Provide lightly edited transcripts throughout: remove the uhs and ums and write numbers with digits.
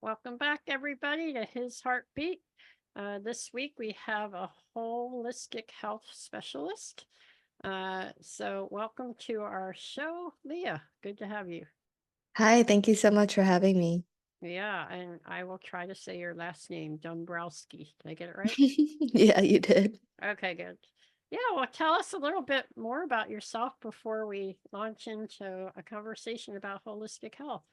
Welcome back, everybody, to His Heartbeat. This week we have a holistic health specialist. Welcome to our show, Leah. Good to have you. Hi, thank you so much for having me. Yeah, and I will try to say your last name, Dombrowski. Did I get it right? Yeah, you did. Okay, good. Yeah, well, tell us a little bit more about yourself before we launch into a conversation about holistic health.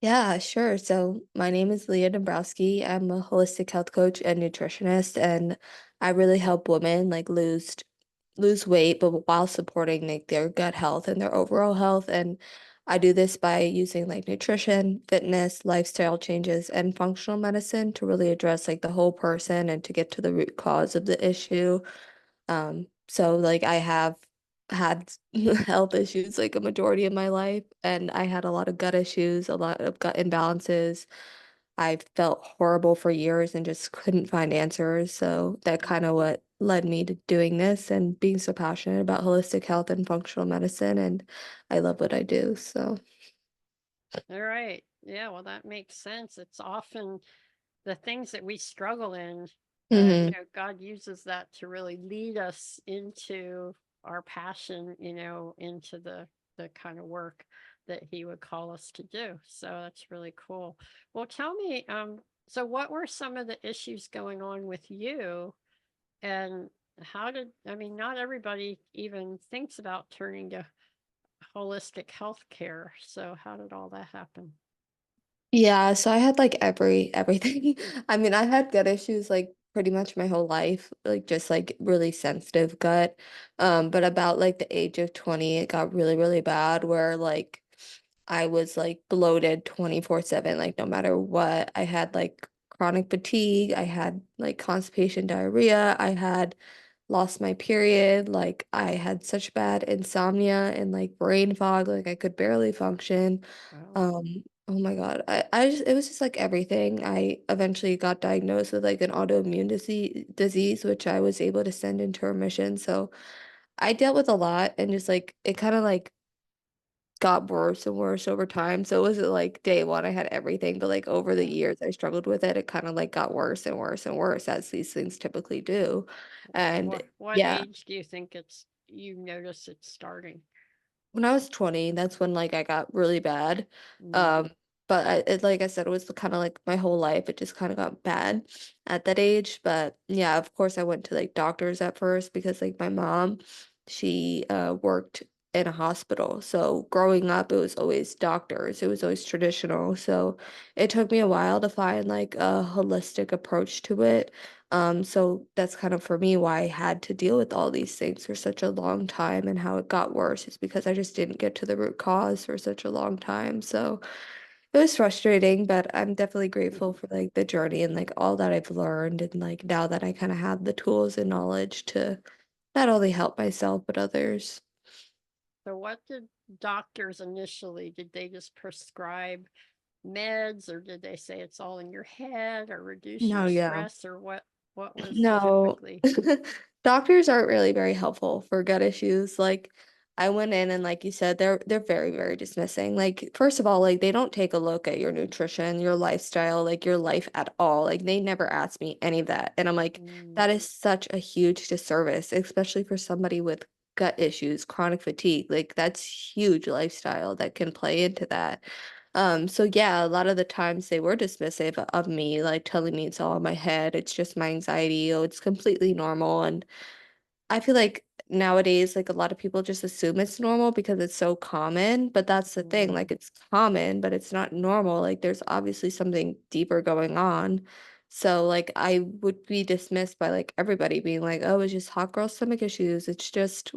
Yeah, sure. So my name is Lea Dombrowski. I'm a holistic health coach and nutritionist, and I really help women like lose weight, but while supporting like their gut health and their overall health. And I do this by using like nutrition, fitness, lifestyle changes, and functional medicine to really address like the whole person and to get to the root cause of the issue. So like I have had health issues like a majority of my life, and I had a lot of gut issues, a lot of gut imbalances. I felt horrible for years and just couldn't find answers. So that kind of what led me to doing this and being so passionate about holistic health and functional medicine. And I love what I do. So, All right. Yeah, well, that makes sense. It's often the things that we struggle in, hmm God uses that to really lead us into our passion, into the kind of work that he would call us to do. So that's really cool. Well, tell me, so what were some of the issues going on with you, and not everybody even thinks about turning to holistic health care. So how did all that happen? Yeah, so I had like everything. I mean, I've had gut issues like pretty much my whole life, like just like really sensitive gut. But about like the age of 20, it got really, really bad where like I was like bloated 24/7, like no matter what. I had like chronic fatigue, I had like constipation, diarrhea, I had lost my period, like I had such bad insomnia and like brain fog, like I could barely function. Oh, Oh my God. I just it was just like everything. I eventually got diagnosed with like an autoimmune disease, which I was able to send into remission. So I dealt with a lot and just like it kind of like got worse and worse over time. So it wasn't like day one I had everything, but like over the yeah. years I struggled with it. It kind of like got worse and worse and worse as these things typically do. And What yeah, age do you think you notice it's starting? when I was 20, that's when like I got really bad. Mm. Um, but like I said, it was kind of like my whole life. It just kind of got bad at that age. But yeah, of course, I went to like doctors at first because like my mom, she worked in a hospital. So growing up, it was always doctors. It was always traditional. So it took me a while to find like a holistic approach to it. So that's kind of for me why I had to deal with all these things for such a long time and how it got worse is because I just didn't get to the root cause for such a long time. So it was frustrating, but I'm definitely grateful for like the journey and like all that I've learned and like now that I kind of have the tools and knowledge to not only help myself but others. So what did doctors initially, did they just prescribe meds, or did they say it's all in your head or reduce your No, yeah. stress, or what was No, typically? doctors aren't really very helpful for gut issues. Like I went in and like you said, they're very, very dismissing. Like first of all, like they don't take a look at your nutrition, your lifestyle, like your life at all. Like they never asked me any of that. And I'm like, Mm. that is such a huge disservice, especially for somebody with gut issues, chronic fatigue. Like that's huge lifestyle that can play into that. So yeah, a lot of the times they were dismissive of me, like telling me it's all in my head, it's just my anxiety, oh, it's completely normal. And I feel like nowadays, like a lot of people just assume it's normal because it's so common, but that's the thing, Mm. like it's common, but it's not normal. Like there's obviously something deeper going on. So like I would be dismissed by like everybody being like, oh, it's just hot girl stomach issues. It's just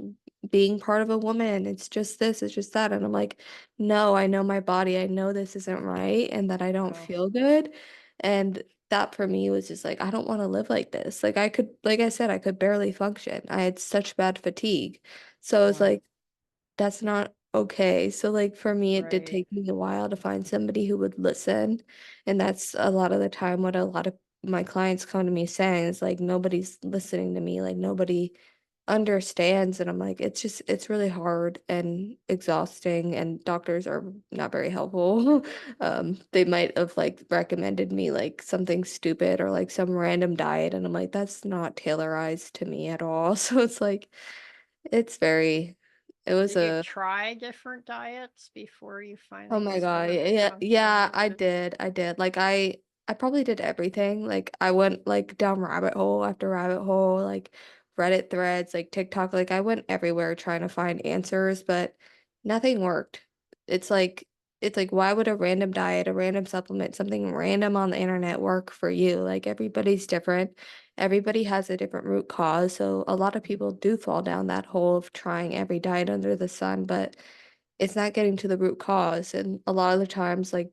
being part of a woman. It's just this, it's just that. And I'm like, no, I know my body. I know this isn't right and that I don't Oh, feel good. And that for me was just like, I don't want to live like this. Like I could, like I said, I could barely function. I had such bad fatigue. So it's wow. like, that's not okay. So like for me, it did Right. take me a while to find somebody who would listen. And that's a lot of the time what a lot of my clients come to me saying is like, nobody's listening to me. Like nobody understands, and I'm like, it's really hard and exhausting, and doctors are not very helpful. They might have like recommended me like something stupid or like some random diet, and I'm like, that's not tailorized to me at all. So it's like it's very it was Did you a try different diets before you Oh finally my God. discovered Yeah, functional yeah, I medicine? did. I did. Like I probably did everything. Like I went like down rabbit hole after rabbit hole, like Reddit threads, like TikTok, like I went everywhere trying to find answers, but nothing worked. It's like it's like why would a random diet, a random supplement, something random on the internet work for you? Like everybody's different. Everybody has a different root cause. So a lot of Mm, people do fall down that hole of trying every diet under the sun, but it's not getting to the root cause. And a lot of the times, like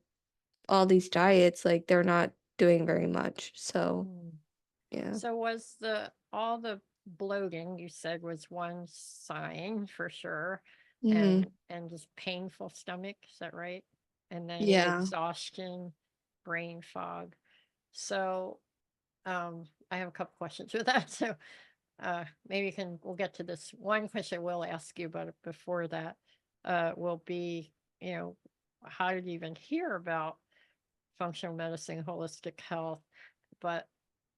all these diets, like they're not doing very much. So, mm. yeah. So was the all the bloating you said was one sign for sure, Hmm. and just painful stomach, is that right? And then the Yeah. exhaustion, brain fog. So I have a couple questions with that. So maybe we'll get to this. One question I will ask you, but before that, will be, you know, how did you even hear about functional medicine, holistic health? But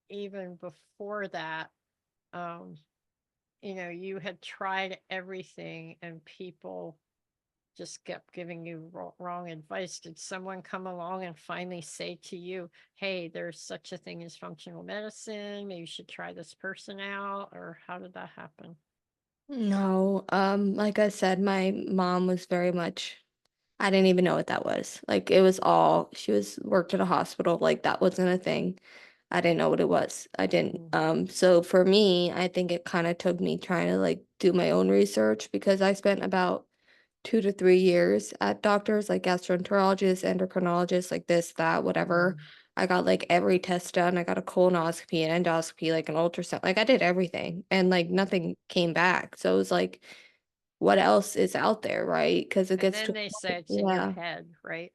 even before that, um, you had tried everything and people just kept giving you wrong advice. Did someone come along and finally say to you, hey, there's such a thing as functional medicine, maybe you should try this person out? Or how did that happen? No, like I said, my mom was very much, I didn't even know what that was. Like it was all, she was worked at a hospital, like that wasn't a thing. I didn't know what it was. I didn't. Mm, So for me, I think it kind of took me trying to like do my own research because I spent about 2 to 3 years at doctors like gastroenterologists, endocrinologists, like this, that, whatever. mm, I got like every test done. I got a colonoscopy, an endoscopy, like an ultrasound. Like I did everything and like nothing came back. So it was like, what else is out there, right? Because it and gets then to, they say it's in your yeah, head, right?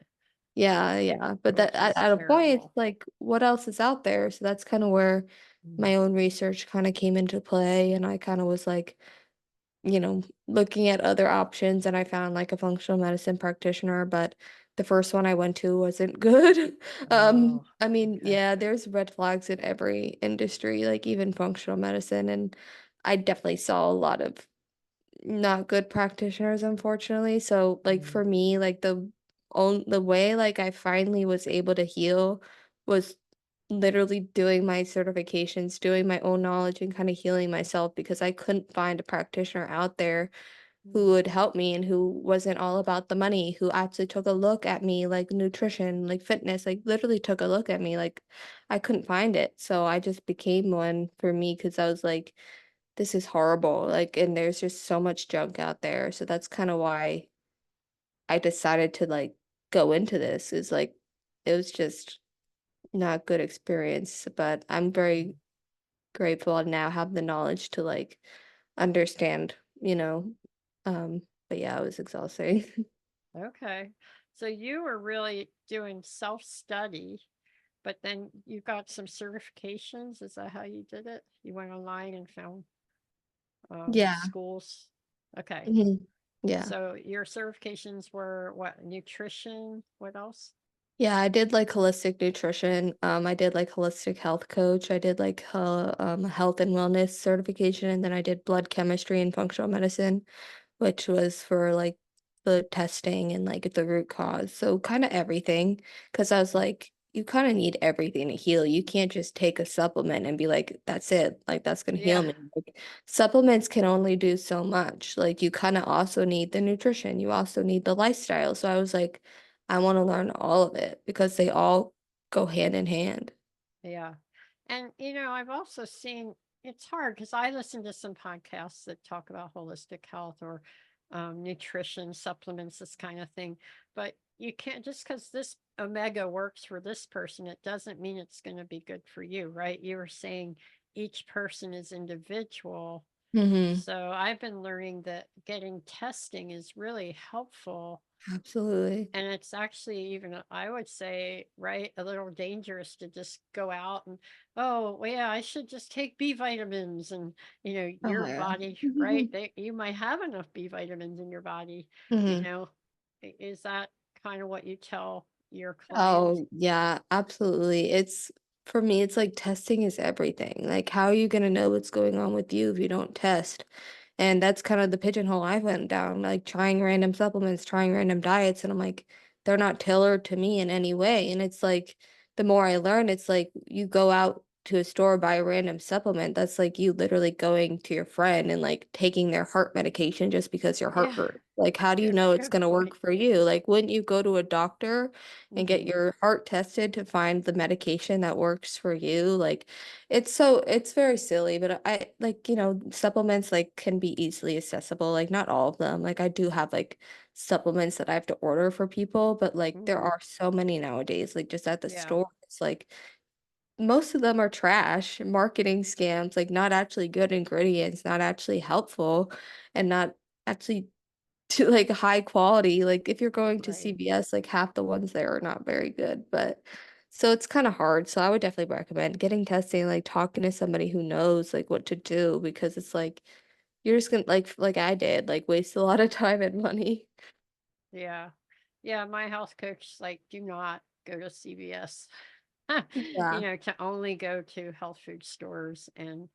yeah, yeah. But that Which is at a point, it's terrible. like, what else is out there? So that's kind of where Mm, my own research kind of came into play. And I kind of was like, looking at other options and I found like a functional medicine practitioner, but the first one I went to wasn't good. oh, I mean, okay. yeah, there's red flags in every industry, like even functional medicine, and I definitely saw a lot of not good practitioners, unfortunately. So, like Mm, for me, like the way like I finally was able to heal was literally doing my certifications, doing my own knowledge and kind of healing myself because I couldn't find a practitioner out there who mm, would help me and who wasn't all about the money, who actually took a look at me like nutrition, like fitness, like literally took a look at me. Like I couldn't find it. So I just became one for me because I was like, this is horrible. Like, and there's just so much junk out there. So that's kind of why I decided to like go into this is like it was just not good experience, but I'm mm. very grateful and now have the knowledge to like understand, you know. But yeah, it was exhausting. Okay. So you were really doing self-study, but then you got some certifications. Is that how you did it? You went online and found Yeah. schools. Okay. Mhm. Yeah. So your certifications were what? Nutrition? What else? Yeah, I did like holistic nutrition. I did like holistic health coach. I did like health and wellness certification, and then I did blood chemistry and functional medicine, which was for like the testing and like the root cause. So kind of everything. Because I was Mm, like, you kind of need everything to heal. You can't just take a supplement and be like, that's it. Like that's gonna heal yeah. me. Like supplements can only do so much. Like you kind of also need the nutrition. You also need the lifestyle. So I was like, I want to learn all of it because they all go hand in hand. Yeah. And, I've also seen it's hard because I listen to some podcasts that talk about holistic health or nutrition, supplements, this kind of thing. But you can't, just because this omega works for this person, it doesn't mean it's going to be good for you, right? You were saying each person is individual. Mm-hmm. So I've been learning that getting testing is really helpful Absolutely. And it's actually even, I would say, right, a little dangerous to just go out and, oh, well, yeah, I should just take B vitamins. And, Oh, your yeah. body, right? You might have enough B vitamins in your body, you Mhm. know. Is that kind of what you tell your clients? Oh, yeah, absolutely. It's for me, it's like testing is everything. Like, how are you gonna know what's going on with you if you don't test? And that's kind of the pigeonhole I went down, like trying random supplements, trying random diets, and I'm like, they're not tailored to me in any way. And it's like the more I learn, it's like you go out to a store, buy a random supplement, that's like you literally going to your friend and like taking their heart medication just because your heart Yeah, hurts. Like, how do you yeah, know it's good gonna point. work for you? Like, wouldn't you go to a doctor and get Hmm. your heart tested to find the medication that works for you? Like, it's very silly, but I like, supplements like can be easily accessible, like not all of them. Like I do have like supplements that I have to order for people, but like there Hmm. are so many nowadays, like just at the Yeah, store. It's like most of them are trash, marketing scams, like not actually good ingredients, not actually helpful, and not actually to like high quality. Like if you're going to right. CVS, like half the ones there are not very good. But so it's kind of hard. So I would definitely recommend getting testing, like talking to somebody who knows like what to do because it's like you're just gonna like I did, like waste a lot of time and money. Yeah. Yeah, my health coach, like, do not go to CVS. Yeah. To only go to health food stores and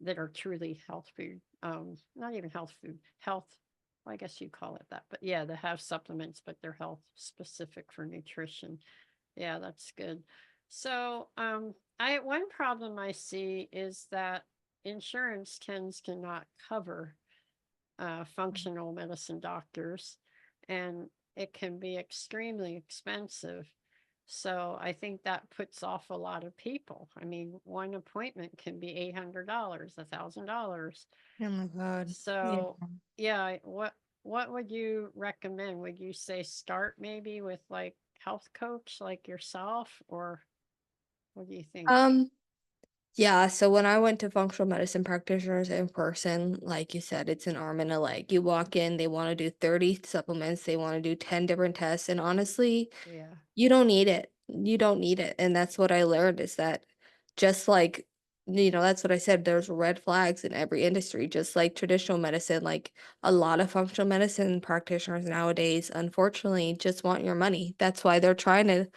that are truly health food. Not even health food, health, well, I guess you call it that. But yeah, they have supplements, but they're health specific for nutrition. Yeah, that's good. So, I one problem I see is that insurance tends to not cover functional medicine doctors, and it can be extremely expensive. So I think that puts off a lot of people. I mean, one appointment can be $800, $1,000. Oh my God. Yeah. So yeah, what would you recommend? Would you say start maybe with like health coach like yourself, or what do you think? Um, Yeah, so when I went to functional medicine practitioners in person, like you said, it's an arm and a leg. You walk in, they want to do 30 supplements, they want to do 10 different tests, and honestly, Yeah. you don't need it. You don't need it. And that's what I learned is that just like, that's what I said, there's red flags in every industry, just like traditional medicine, like a lot of functional medicine practitioners nowadays, unfortunately, just want your money. That's why they're trying to,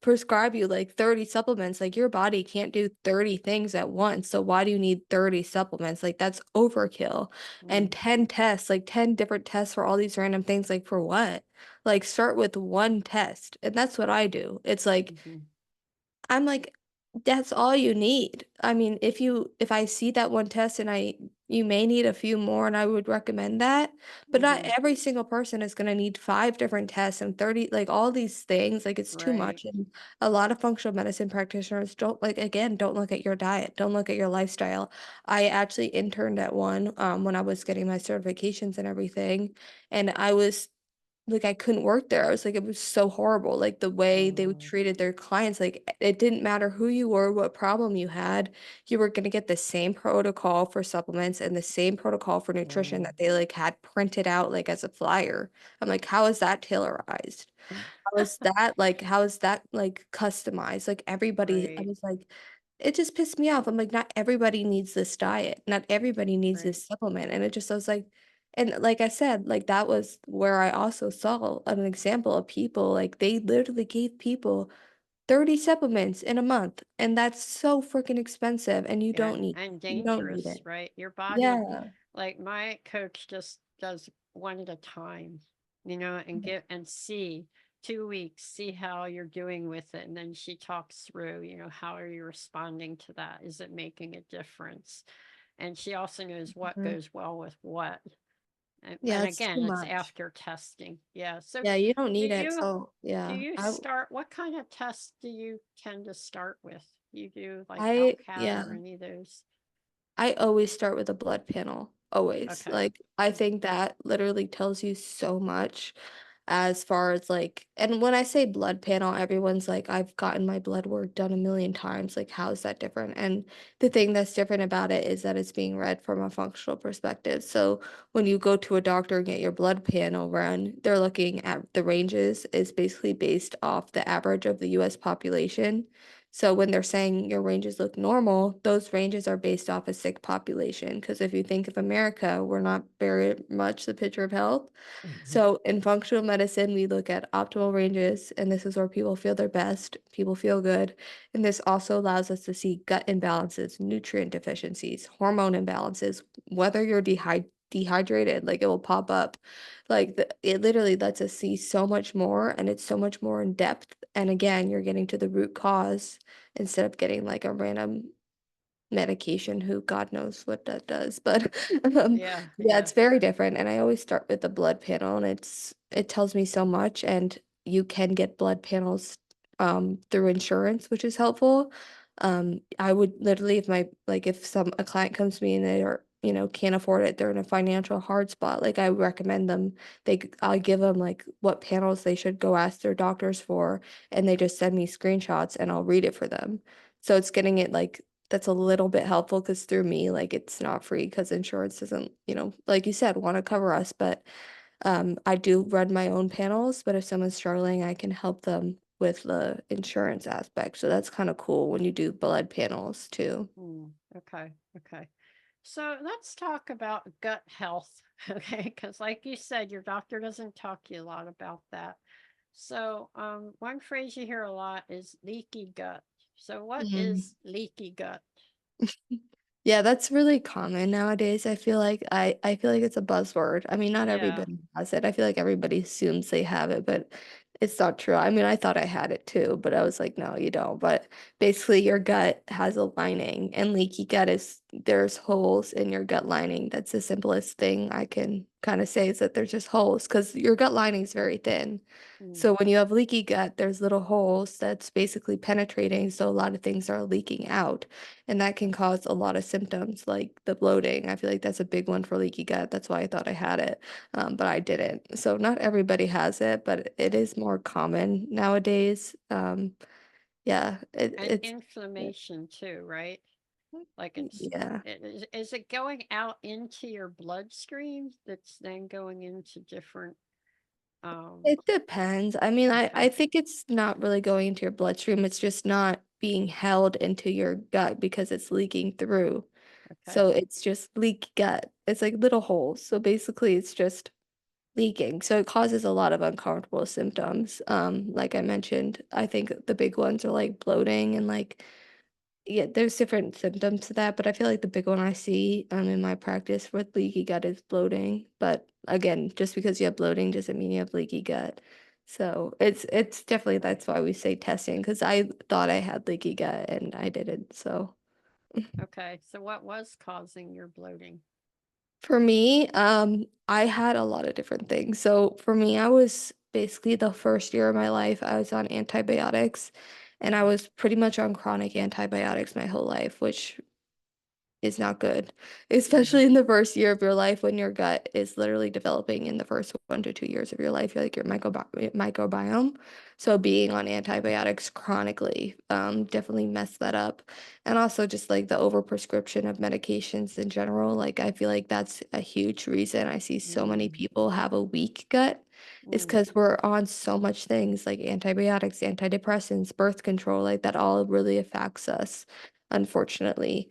prescribe you like 30 supplements. Like your body can't do 30 things at once. So why do you need 30 supplements? Like that's overkill. And Mm, 10 tests, like 10 different tests for all these random things, like for what? Like start with one test. And that's what I do. It's like mhm, I'm like, that's all you need. I mean, if I see that one test and you may need a few more and I would recommend that, but not mhm. every single person is going to need five different tests and 30, like all these things, like it's too Right. much. And a lot of functional medicine practitioners don't like, again, don't look at your diet, don't look at your lifestyle. I actually interned at one when I was getting my certifications and everything, and I was like, I couldn't work there. I was like, it was so horrible. Like the way they Oh, treated their clients, like it didn't matter who you were, what problem you had, you were gonna get the same protocol for supplements and the same protocol for nutrition oh. that they like had printed out like as a flyer. I'm like, how is that tailorized? How is that like customized? Like everybody, I Right, was like, it just pissed me off. I'm like, not everybody needs this diet. Not everybody needs right. this supplement. And it just I was like, and like I said, like that was where I also saw an example of people like they literally gave people 30 supplements in a month. And that's so freaking expensive and Yeah, and you don't need dangerous, it. right? Your body, Yeah. like my coach just does one at a time, and get and see 2 weeks, see how you're doing with it. And then she talks through, how are you responding to that? Is it making a difference? And she also knows what Mhm. goes well with what. And Yeah, it's too again, it's much. after testing. Yeah. So Yeah, you don't do need it. you So do yeah. you start what kind of tests do you tend to start with? You do like LCAT Yeah. or any of those? I always start with a blood panel, always. Okay. Like, I think that literally tells you so much. as far as like, and when I say blood panel, everyone's like, I've gotten my blood work done a million times. Like, how is that different? And the thing that's different about it is that it's being read from a functional perspective. So when you go to a doctor and get your blood panel run, they're looking at the ranges is basically based off the average of the US population. So when they're saying your ranges look normal, those ranges are based off a sick population. Because if you think of America, we're not very much the picture of health. Mhm. So in functional medicine, we look at optimal ranges, and this is where people feel their best, people feel good. And this also allows us to see gut imbalances, nutrient deficiencies, hormone imbalances, whether you're dehydrated, like it will pop up. It literally lets us see so much more, and it's so much more in depth. And again, you're getting to the root cause instead of getting like a random medication who God knows what that does. But Yeah, yeah, yeah. it's very different. And I always start with the blood panel and it tells me so much. And you can get blood panels through insurance, which is helpful. I would literally if my like if some a client comes to me and they are, can't afford it, they're in a financial hard spot, like I would recommend them I'll give them like what panels they should go ask their doctors for, and they just send me screenshots and I'll read it for them. So it's getting it like that's a little bit helpful because through me, like it's not free because insurance doesn't, like you said, want to cover us. But I do run my own panels, but if someone's struggling, I can help them with the insurance aspect. So that's kind of cool when you do blood panels too. Mm, okay, okay. So let's talk about gut health, okay? Because, like you said, your doctor doesn't talk to you a lot about that. So, one phrase you hear a lot is leaky gut. So, what Mm. is leaky gut? Yeah, that's really common nowadays. I feel like it's a buzzword. I mean, not Yeah. everybody has it. I feel like everybody assumes they have it, but it's not true. I mean, I thought I had it too, but I was like, no, you don't. But basically your gut has a lining, and leaky gut is there's holes in your gut lining. That's the simplest thing I can kind of say is that there's just holes because your gut lining is very thin. Mm, So when you have leaky gut, there's little holes that's basically penetrating, so a lot of things are leaking out. And that can cause a lot of symptoms like the bloating. I feel like that's a big one for leaky gut. That's why I thought I had it, but I didn't. So not everybody has it, but it is more common nowadays. Yeah, and it's inflammation too, right? Like yeah. is it going out into your bloodstream that's then going into different, um, It depends. I mean, I okay, think it's not really going into your bloodstream. It's just not being held into your gut because it's leaking through. okay, So it's just leak gut. It's like little holes. So basically, it's just leaking. So it causes a lot of uncomfortable symptoms. Like I mentioned, I think the big ones are like bloating and like, yeah, there's different symptoms to that, but I feel like the big one I see in my practice with leaky gut is bloating. But again, just because you have bloating doesn't mean you have leaky gut. So it's definitely that's why we say testing because I thought I had leaky gut and I didn't. So okay. So what was causing your bloating? for me, I had a lot of different things. So for me, I was basically the first year of my life, I was on antibiotics, and I Mhm, was pretty much on chronic antibiotics my whole life, which is not good, especially mhm, in the first year of your life when your gut is literally developing in the first 1 to 2 years of your life, like your microbiome. So being on antibiotics chronically definitely messed that up. And also just like the overprescription of medications in general, like I feel like that's a huge reason I see so many mm, people have a weak gut. Is mm, because we're on so much things like antibiotics, antidepressants, birth control, like that all really affects us, unfortunately.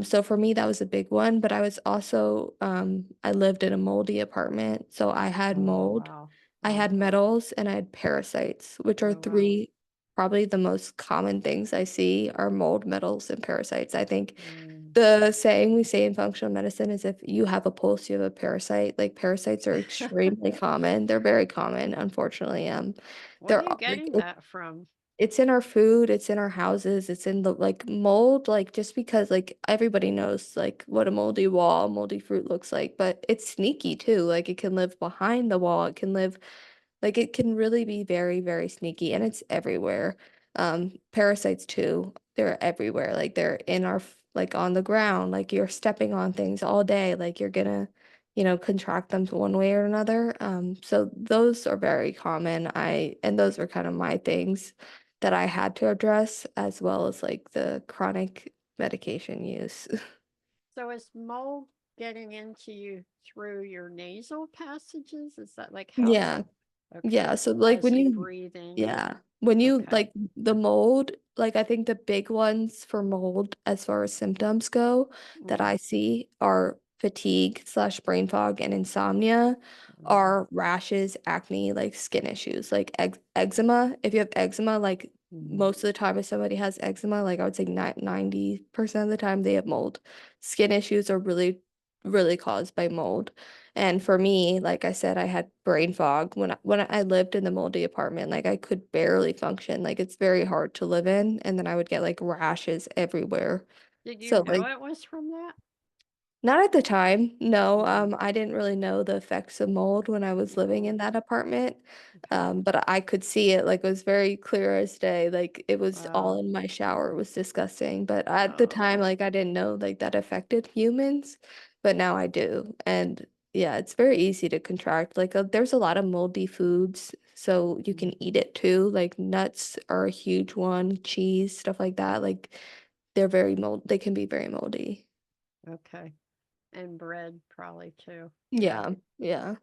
So for me, that was a big one, but I was also, I lived in a moldy apartment. So I had oh, mold, wow. I had Uh-huh. metals, and I had parasites, which are Oh, wow. three probably the most common things I see are mold, metals, and parasites. I think Mm. the saying we say in functional medicine is if you have a pulse, you have a parasite. Like parasites are extremely common. They're very common, unfortunately. Where are They're you like getting that from? it's in our food, it's in our houses, it's in the like mold, like just because like everybody knows like what a moldy wall, moldy fruit looks like, but it's sneaky too. Like it can live behind the wall, it can live like it can really be very, very sneaky and it's everywhere. Parasites too, they're everywhere. Like they're in our like on the ground, like you're stepping on things all day, like you're gonna contract them one way or another. So those are very common. And those were kind of my things that I had to address, as well as like the chronic medication use. So is mold getting into you through your nasal passages? Is that like how does Yeah. it? Yeah, Okay. so like As when you you breathe in. yeah, when you Okay. like the mold, like I think the big ones for mold as far as symptoms go that Mm, I see are fatigue slash brain fog and insomnia, mm, are rashes, acne, like skin issues, like eczema. If you have eczema, like mm. most of the time if somebody has eczema, like I would say 90% of the time they have mold. Skin issues are really, really caused by mold. And for me, like I said, I had brain fog when I lived in the moldy apartment. Like I could barely function. Like it's very hard to live in. And then I would get like rashes everywhere. Did you So know like it was from that? not at the time. No, Mm, I didn't really know the effects of mold when I was living no. in that apartment. Okay. But I could see it, like it was very clear as day. Like it was Wow. all in my shower. It was disgusting. But at the time, Oh, like I didn't know like that affected humans, but now I do. And yeah, it's very easy to contract. Like there's a lot of moldy foods, so you mm, can eat it too. Like nuts are a huge one, cheese, stuff like that. Like they can be very moldy. okay. And bread probably too. Yeah. Yeah, yeah.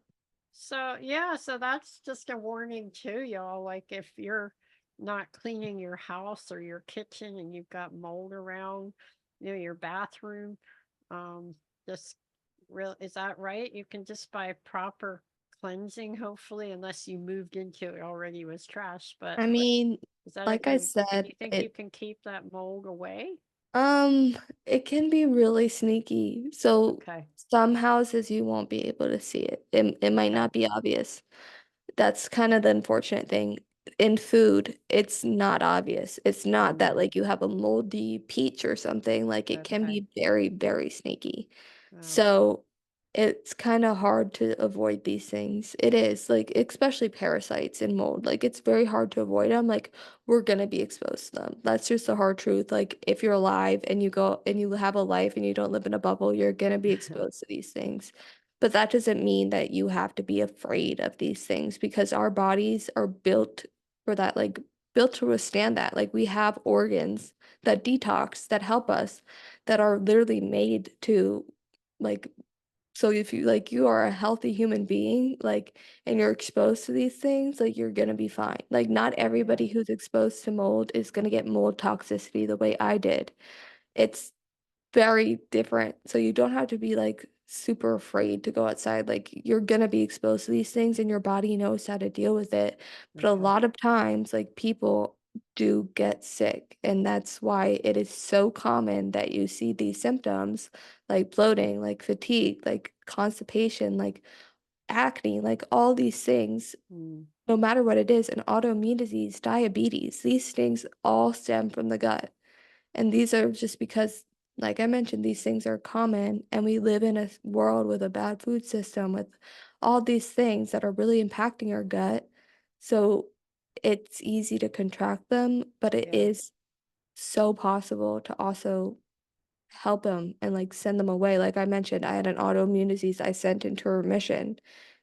So, yeah, so that's just a warning too, y'all. Like if you're not cleaning your house or your kitchen and you've got mold around, your bathroom, um, just real is that right? You can just by proper cleansing, hopefully, unless you moved into it already was trash. But I mean, is that a like I good, can said, you think you can keep that mold away? um, it can be really sneaky. So Okay. some houses you won't be able to see it. It might Okay. not be obvious. That's kind of the unfortunate thing. In food, it's not obvious. It's not that Mm, like you have a moldy peach or something. Like it can okay. be very, very sneaky. Oh, So it's kind of hard to avoid these things. It is like, especially parasites and mold. Like it's very hard to avoid them. Like we're gonna be exposed to them. That's just the hard truth. Like if you're alive and you go and you have a life and you don't live in a bubble, you're gonna be exposed to these things. But that doesn't mean that you have to be afraid of these things because our bodies are built for that, like built to withstand that. Like we have organs that detox, that help us, that are literally made to like so if you like you are a healthy human being, like and you're exposed to these things, like you're gonna be fine. Like not yeah. everybody who's exposed to mold is gonna get mold toxicity the way I did. It's very different. So you don't have to be like super afraid to go outside. Like you're gonna be exposed to these things and your body knows how to deal with it. But a Okay. lot of times, like people do get sick, and that's why it is so common that you see these symptoms like bloating, like fatigue, like constipation, like acne, like all these things, Mm, no matter what it is, an autoimmune disease, diabetes, these things all stem from the gut. And these are just because, like I mentioned, these things are common, and we live in a world with a bad food system, with all these things that are really impacting our gut. So it's easy to contract them, but it yeah. is so possible to also help them and like send them away. Like I mentioned, I had an autoimmune disease I sent into remission.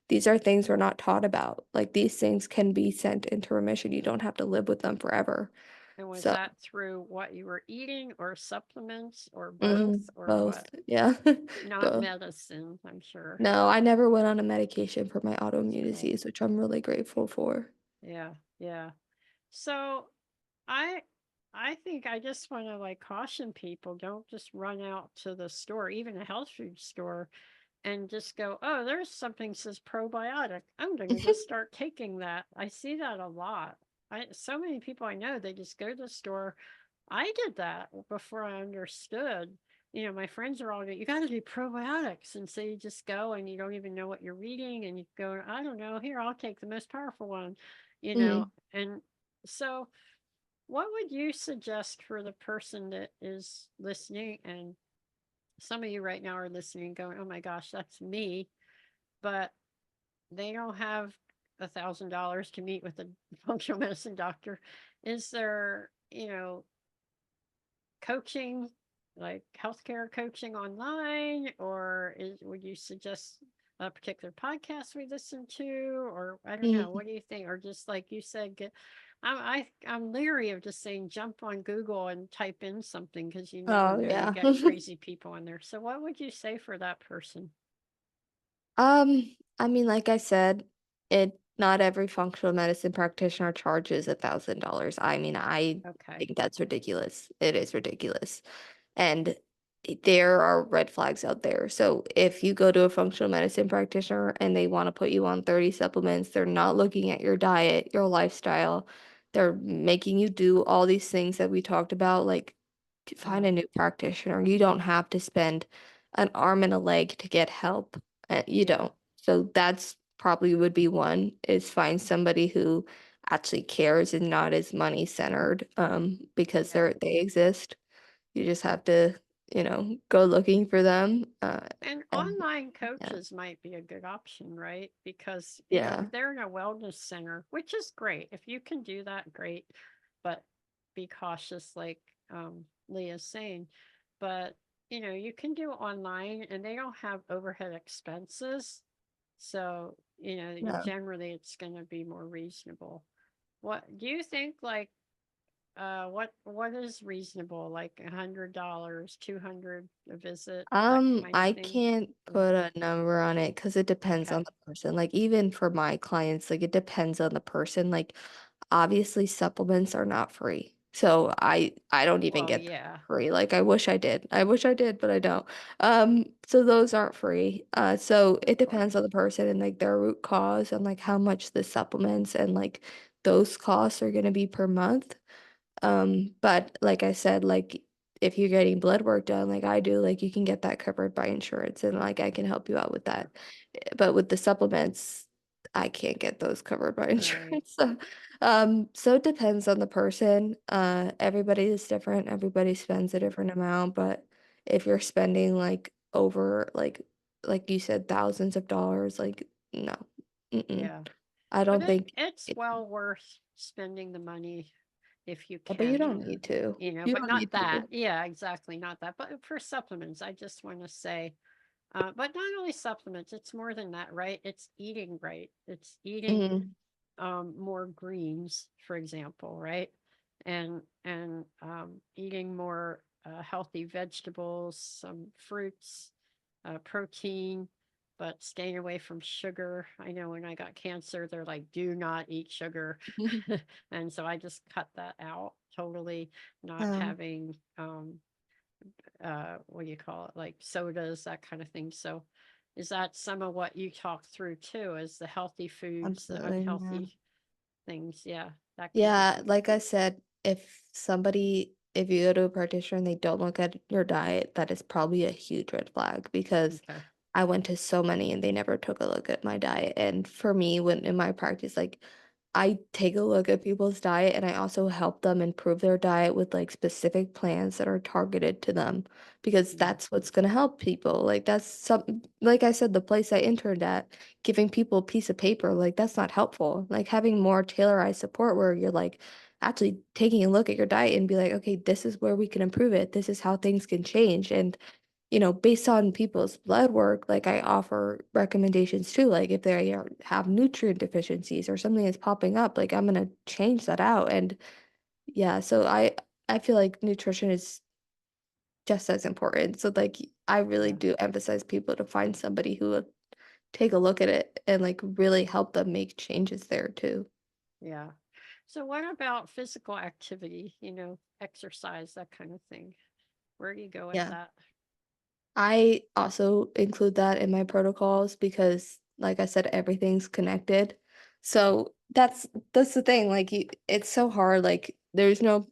These are things we're not taught about. Like these things can be sent into remission. You don't have to live with them forever. And was So. that through what you were eating or supplements or both or Both. what? Yeah. Not Both. medicine, I'm sure. No, I never went on a medication for my That's autoimmune cool. disease, which I'm really grateful for. Yeah, yeah. So I I think I just want to like caution people, don't just run out to the store, even a health food store, and just go, oh, there's something says probiotic. I'm going to just start taking that. I see that a lot. So many people I know, they just go to the store. I did that before I understood. My friends are all, you got to do probiotics. And so you just go and you don't even know what you're reading. And you go, I don't know, here, I'll take the most powerful one, you know. Mm. And so, what would you suggest for the person that is listening? And some of you right now are listening, going, oh my gosh, that's me. But they don't have $1,000 to meet with a functional medicine doctor. Is there, coaching, like healthcare coaching online, or would you suggest a particular podcast we listen to, or I don't know. Mm. What do you think? Or just like you said, I'm leery of just saying jump on Google and type in something because you never Oh, know. You yeah. get crazy people in there. So what would you say for that person? I mean, like I said, not every functional medicine practitioner charges $1,000. I mean, I Okay. think that's ridiculous. It is ridiculous. And there are red flags out there. So if you go to a functional medicine practitioner and they want to put you on 30 supplements, they're not looking at your diet, your lifestyle. They're making you do all these things that we talked about, like to find Uh-huh. a new practitioner. You don't have to spend an arm and a leg to get help. You Yeah. don't. So that's probably would be one is find somebody who actually cares and not as money centered because Yeah. they exist. You just have to, go looking for them. And And online yeah, coaches might be a good option, right? Because, yeah, they're in a wellness center, which is great. If you can do that, great. But be cautious, like Leah's saying. But, you can do online and they don't have overhead expenses. So, yeah. generally it's going to be more reasonable. What do you think, like, what is reasonable? Like $100, 200 a visit, that kind of I thing? can't Mm. put a number on it because it depends on Okay. the person. Like even for my clients, like it depends on the person. Like obviously supplements are not free. So I don't even Well, get them yeah. for free. Like I wish I did. I wish I did, but I don't. So those aren't free. So it Well, depends on the person and like their root cause and like how much the supplements and like those costs are gonna be per month. But like I said, like if you're getting blood work done, like I do, like you can get that covered by insurance and like I can help you out with sure. that. But with the supplements, I can't get those covered by Right. insurance. So it depends on the person. Everybody is different. Everybody spends a different amount, but if you're spending like over like you said, thousands of dollars, like no. Mm-mm. Yeah. I But don't think it's it, well worth spending the money if you but you can, don't need to. You but don't not need that. to. Yeah, exactly. Not that. But for supplements, I just want to say, but not only supplements, it's more than that, right? It's eating right. It's eating Mhm. more greens, for example, right? And eating more healthy vegetables, some fruits, protein, but staying away from sugar. I know when I got cancer, they're like, do not eat sugar. And so I just cut that out totally, not Um, having what do you call it, like sodas, that kind of thing. So is that some of what you talk through too, is the healthy foods, the Absolutely, yeah. unhealthy things? Yeah, that can be Yeah, good. like I said, if you go to a practitioner and they don't look at your diet, that is probably a huge red flag because Okay. I went to so many and they never took a look at my diet. And for me, when in my practice, like I take a look at people's diet and I also help them improve their diet with like specific plans that are targeted to them because Mm. that's what's going to help people. Like that's like I said, the place I interned at, giving people a piece of paper, like that's not helpful. Like having more tailorized support where you're like actually taking a look at your diet and be like, okay, this is where we can improve it. This is how things can change. And based on people's blood work, like I offer recommendations too. Like if have nutrient deficiencies or something is popping up, like I'm gonna change that out. And yeah, so I feel like nutrition is just as important. So like I really Yeah. do emphasize people to find somebody who will take a look at it and like really help them make changes there too. Yeah. So what about physical activity, exercise, that kind of thing? Where do you go with Yeah. that? I also include that in my protocols because, like I said, everything's connected. So that's the thing. Like, it's so hard. Like, there's no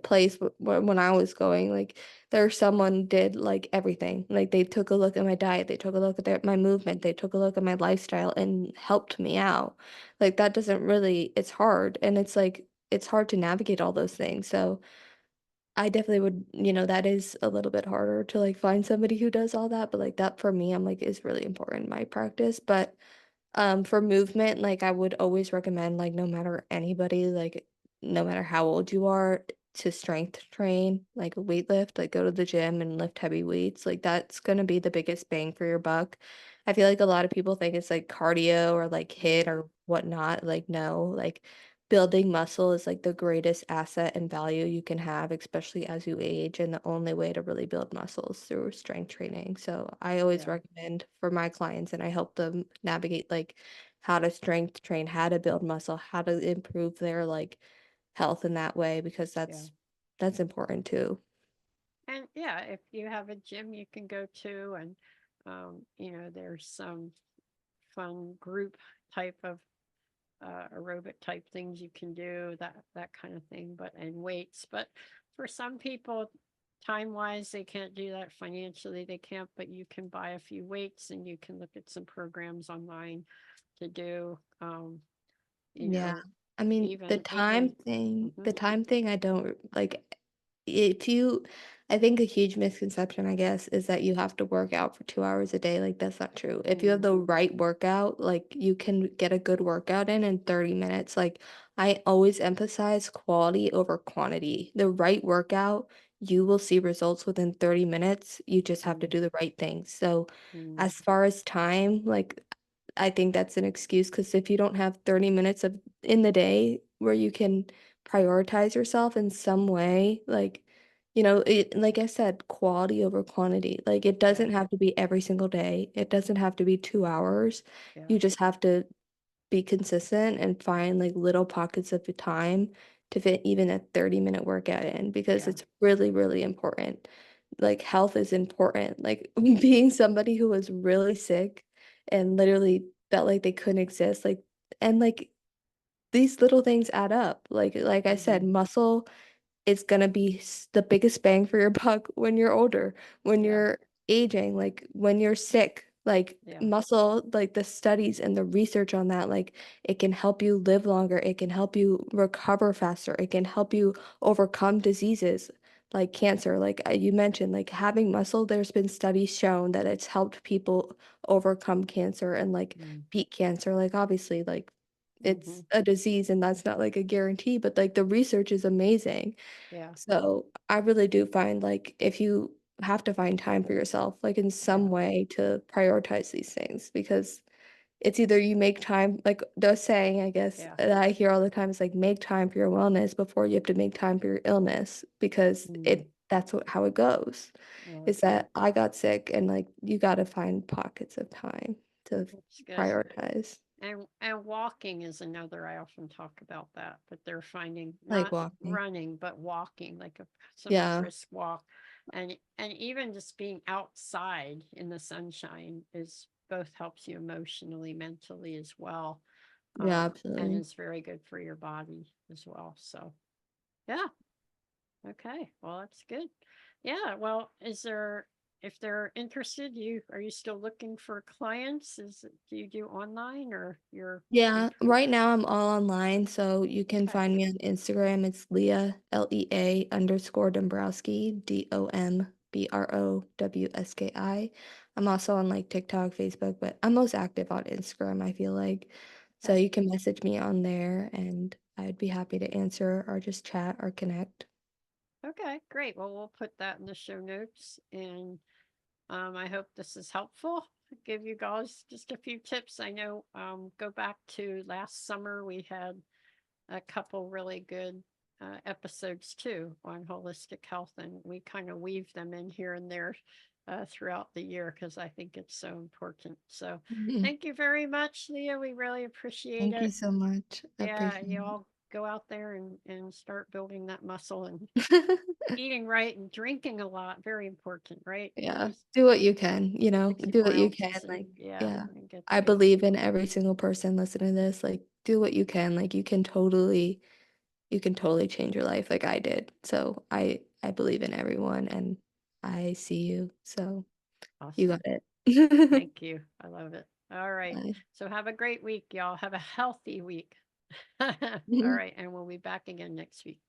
place when I was going. Like, someone did like everything. Like, they took a look at my diet, they took a look at my movement, they took a look at my lifestyle and helped me out. Like, that doesn't really. It's hard, and it's like it's hard to navigate all those things. So. I definitely would, that is a little bit harder to like find somebody who does all that, but like that for me, I'm like is really important in my practice. But for movement, like I would always recommend like no matter anybody, like no matter how old you are, to strength train, like weight lift, like go to the gym and lift heavy weights. Like that's gonna be the biggest bang for your buck. I feel like a lot of people think it's like cardio or like hit Mm, or whatnot. Like, no, like building muscle is like the greatest asset and value you can have, especially as you age. And the only way to really build muscle is through strength training. So I always yeah, recommend for my clients and I help them navigate like how to strength train, how to build muscle, how to improve their like health in that way because yeah. that's important too. And yeah, if you have a gym you can go to, and there's some fun group type of aerobic type things you can do, that kind of thing, but and weights. But for some people, time wise, they can't do that, financially they can't, but you can buy a few weights and you can look at some programs online to do, you Yeah. know, I mean, even. the Mhm, time thing I don't like if you I think a huge misconception, I guess, is that you have to work out for 2 hours a day. Like that's not true. If you have mm, the right workout, like you can get a good workout in 30 minutes. Like I always emphasize quality over quantity. The right workout, you will see results within 30 minutes. You just have to mm, do the right things. So mm, as far as time, like I think that's an excuse because if you don't have 30 minutes of in the day where you can prioritize yourself in some way, like, like I said, quality over quantity. Like, it yeah, doesn't have to be every single day. It doesn't have to be 2 hours. yeah, You just have to be consistent and find like little pockets of your time to fit even a 30-minute workout in because yeah, it's really, really important. Like health is important. Like being somebody who was really sick and literally felt like they couldn't exist, like and like these little things add up. Like I said, hmm, muscle it's gonna be the biggest bang for your buck when you're older, when yeah, you're aging, like when you're sick. Like yeah, muscle, like the studies and the research on that, like it can help you live longer, it can help you recover faster, it can help you overcome diseases like cancer. Like you mentioned, like having muscle, there's been studies shown that it's helped people overcome cancer and like mm, beat cancer. Like obviously, like hmm, it's a disease and that's not like a guarantee, but like the research is amazing. yeah, So I really do find like if you have to find time for yourself, like in yeah, some way to prioritize these things, because it's either you make time, like the saying, I guess, yeah, that I hear all the time is like make time for your wellness before you have to make time for your illness, because mm, that's how it goes. well, Is that I got sick and like you got to find pockets of time to that's good. prioritize, And walking is another, I often talk about that, but they're finding like not walking. running, but walking, like some Yeah. brisk walk. And even just being outside in the sunshine is both helps you emotionally, mentally as well. Yeah, And absolutely. is very good for your body as well. So yeah. Okay. Well, that's good. Yeah. Well, if they're interested, are you still looking for clients? Do you do online, or you're Yeah, in? right now I'm all online, so you can Okay. find me on Instagram. It's Leah, Lea_Dombrowski, DOMBROWSKI. I'm also on like TikTok, Facebook, but I'm most active on Instagram, I feel like. So Okay. you can message me on there and I'd be happy to answer or just chat or connect. Okay. Great. Well, we'll put that in the show notes, and I hope this is helpful. Give you guys just a few tips. I know. Go back to last summer, we had a couple really good episodes too on holistic health, and we kind of weave them in here and there throughout the year because I think it's so important. So, Mhm. thank you very much, Leah. We really appreciate Thank you it. so much. I Yeah, appreciate you all go out there and start building that muscle, and it. eating right and drinking a lot. Very important, right? Yeah, Just do what you can, do 64 what you can, ounces, and like, yeah, yeah. and get I good. believe in every single person listening to this, like, do what you can, like, you can totally change your life like I did. So I believe in everyone and I see you. So you got Awesome. it. Thank you. I love it. All right. Bye. So have a great week, y'all. Have a healthy week. All right. And we'll be back again next week.